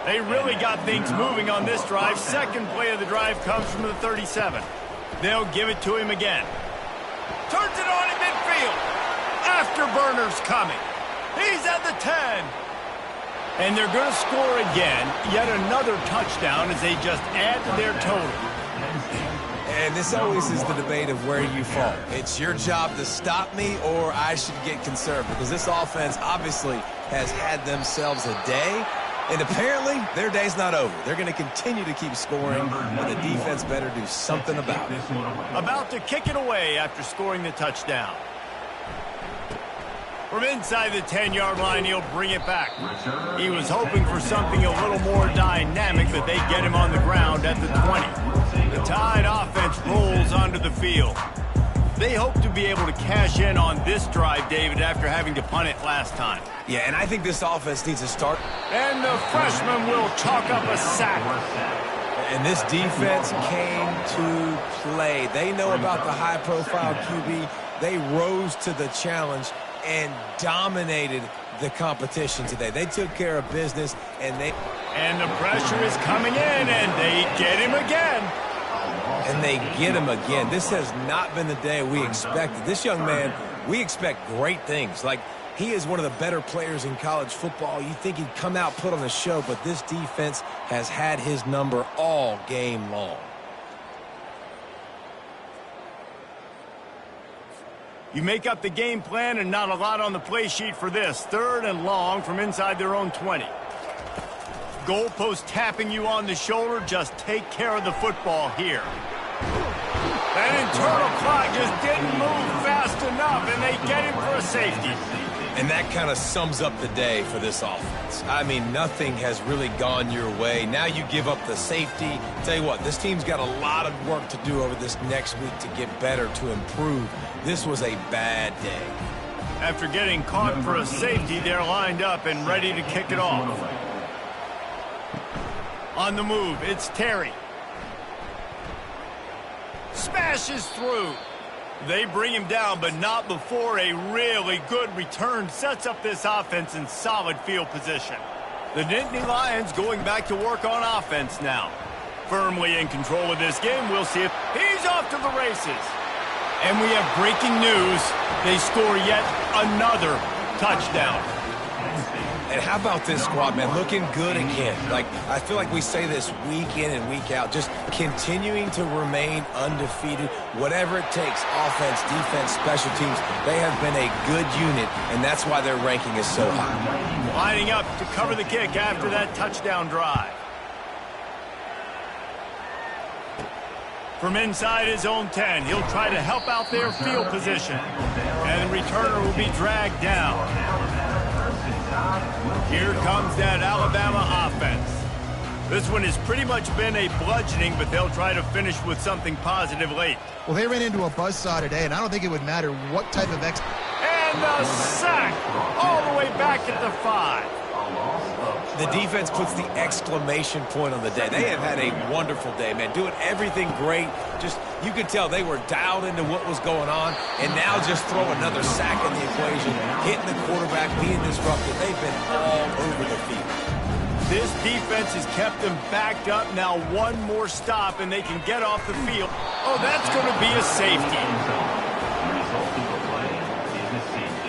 They really got things moving on this drive. 2nd play of the drive comes from the 37. They'll give it to him again. Turns it on in midfield. Afterburner's coming. He's at the 10. And they're going to score again. Yet another touchdown as they just add to their total. And this always is the debate of where you fall. It's your job to stop me, or I should get conservative, because this offense obviously has had themselves a day, and apparently their day's not over. They're going to continue to keep scoring, and the defense better do something about it. About to kick it away after scoring the touchdown. From inside the 10-yard line, he'll bring it back. He was hoping for something a little more dynamic, but they get him on the ground at the 20. The Tide offense rolls onto the field. They hope to be able to cash in on this drive, David, after having to punt it last time. Yeah, and I think this offense needs to start. And the freshman will chalk up a sack. And this defense came to play. They know about the high-profile QB. They rose to the challenge and dominated the competition today. They took care of business, and the pressure is coming in, and they get him again. And they get him again. This has not been the day we expected. This young man, we expect great things. Like, he is one of the better players in college football. You think he'd come out, put on a show, but this defense has had his number all game long. You make up the game plan and not a lot on the play sheet for this. 3rd and long from inside their own 20. Goalpost tapping you on the shoulder. Just take care of the football here. That internal clock just didn't move fast enough, and they get him for a safety. And that kind of sums up the day for this offense. I mean, nothing has really gone your way. Now you give up the safety. Tell you what, this team's got a lot of work to do over this next week to get better, to improve. This was a bad day. After getting caught for a safety, they're lined up and ready to kick it off. On the move, it's Terry. Smashes through. They bring him down, but not before a really good return sets up this offense in solid field position. The Nittany Lions going back to work on offense now. Firmly in control of this game. We'll see if he's off to the races. And we have breaking news. They score yet another touchdown. And how about this squad, man? Looking good again. Like, I feel like we say this week in and week out, just continuing to remain undefeated, whatever it takes, offense, defense, special teams. They have been a good unit, and that's why their ranking is so high. Lining up to cover the kick after that touchdown drive. From inside his own 10, he'll try to help out their field position. And the returner will be dragged down. Here comes that Alabama offense. This one has pretty much been a bludgeoning, but they'll try to finish with something positive late. Well, they ran into a buzzsaw today, and I don't think it would matter what type of And the sack all the way back at the 5. The defense puts the exclamation point on the day. They have had a wonderful day, man. Doing everything great. Just, you could tell they were dialed into what was going on. And now just throw another sack in the equation. Hitting the quarterback, being disruptive. They've been all over the field. This defense has kept them backed up. Now one more stop and they can get off the field. Oh, that's going to be a safety. The result of the play is a safety.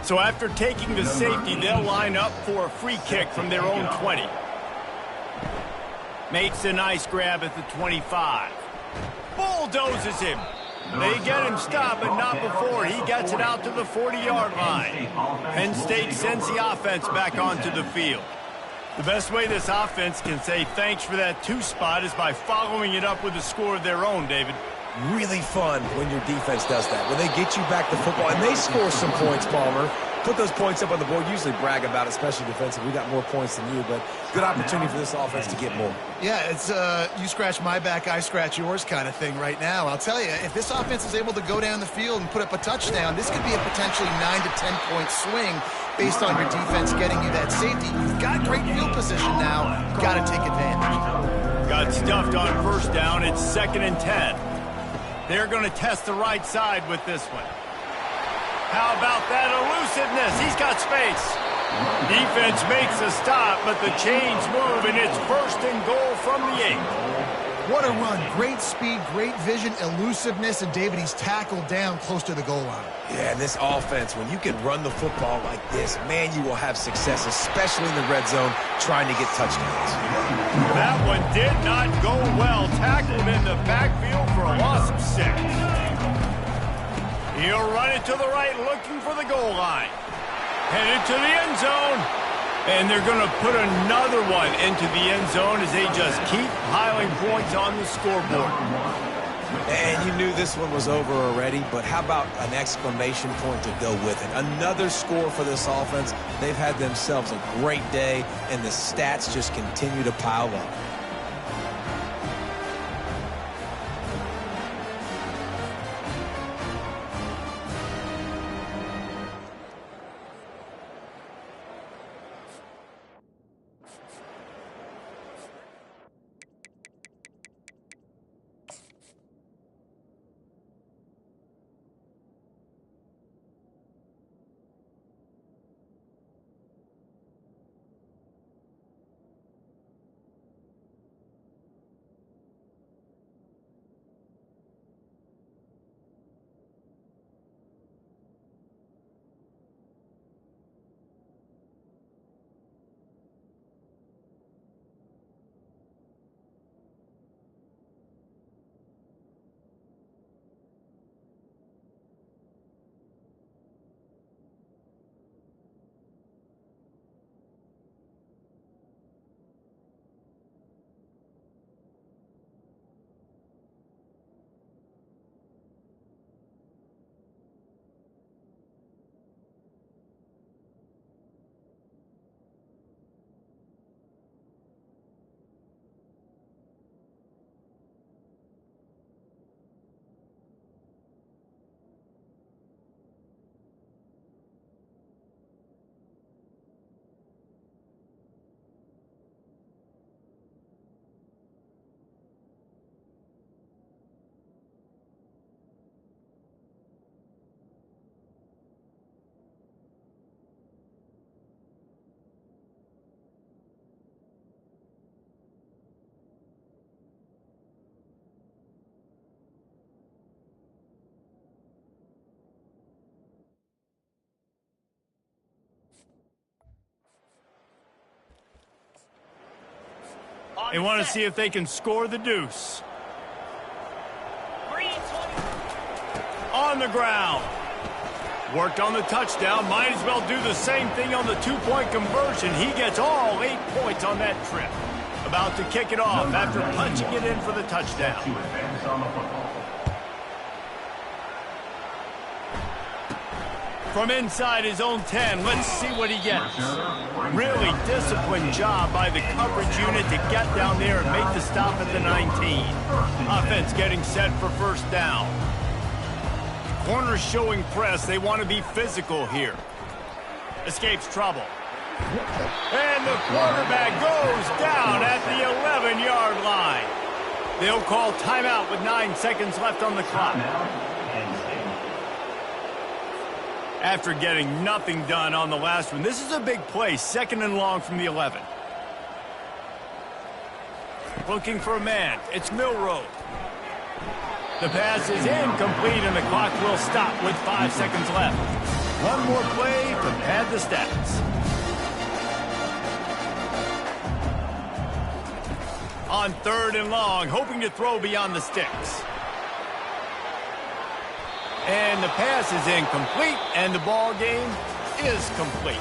So after taking the safety, they'll line up for a free kick from their own 20. Makes a nice grab at the 25. Bulldozes him. They get him stopped, but not before. He gets it out to the 40-yard line. Penn State sends the offense back onto the field. The best way this offense can say thanks for that 2 spot is by following it up with a score of their own, David. Really fun when your defense does that. When they get you back to football, and they score some points, Palmer. Put those points up on the board. Usually brag about it, especially defensive. We got more points than you, but good opportunity for this offense to get more. Yeah, it's you scratch my back, I scratch yours kind of thing right now. I'll tell you, if this offense is able to go down the field and put up a touchdown, this could be a potentially 9 to 10 point swing based on your defense getting you that safety. You've got great field position now. Got to take advantage. Got stuffed on first down. It's 2nd and 10. They're going to test the right side with this one. How about that elusiveness? He's got space. Defense makes a stop, but the chains move, and it's 1st and goal from the 8. What a run. Great speed, great vision, elusiveness, and David, he's tackled down close to the goal line. Yeah, and this offense, when you can run the football like this, man, you will have success, especially in the red zone, trying to get touchdowns. That one did not go well. Tackled in the backfield for a loss of 6. He'll run it to the right, looking for the goal line. Headed to the end zone. And they're going to put another one into the end zone as they just keep piling points on the scoreboard. And you knew this one was over already, but how about an exclamation point to go with it? Another score for this offense. They've had themselves a great day, and the stats just continue to pile up. They want to see if they can score the deuce. On the ground. Worked on the touchdown. Might as well do the same thing on the two-point conversion. He gets all 8 points on that trip. About to kick it off after punching it in for the touchdown. From inside his own 10, let's see what he gets. Really disciplined job by the coverage unit to get down there and make the stop at the 19. Offense getting set for first down. Corners showing press. They want to be physical here. Escapes trouble. And the quarterback goes down at the 11-yard line. They'll call timeout with 9 seconds left on the clock. After getting nothing done on the last one, this is a big play, 2nd and long from the 11. Looking for a man. It's Milroe. The pass is incomplete, and the clock will stop with 5 seconds left. One more play to pad the stats. On 3rd and long, hoping to throw beyond the sticks. And the pass is incomplete, and the ball game is complete.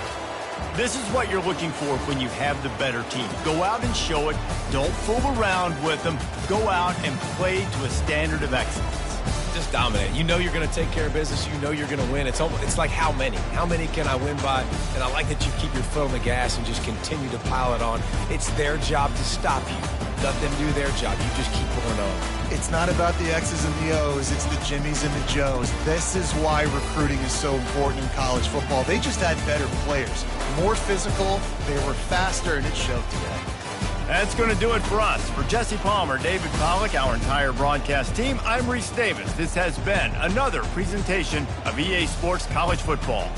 This is what you're looking for when you have the better team. Go out and show it. Don't fool around with them. Go out and play to a standard of excellence. Just dominate. You know you're going to take care of business. You know you're going to win. It's like how many? How many can I win by? And I like that you keep your foot on the gas and just continue to pile it on. It's their job to stop you. Let them do their job. You just keep going on. It's not about the X's and the O's. It's the Jimmies and the Joes. This is why recruiting is so important in college football. They just had better players. More physical. They were faster, and it showed today. That's going to do it for us. For Jesse Palmer, David Pollack, our entire broadcast team, I'm Reese Davis. This has been another presentation of EA Sports College Football.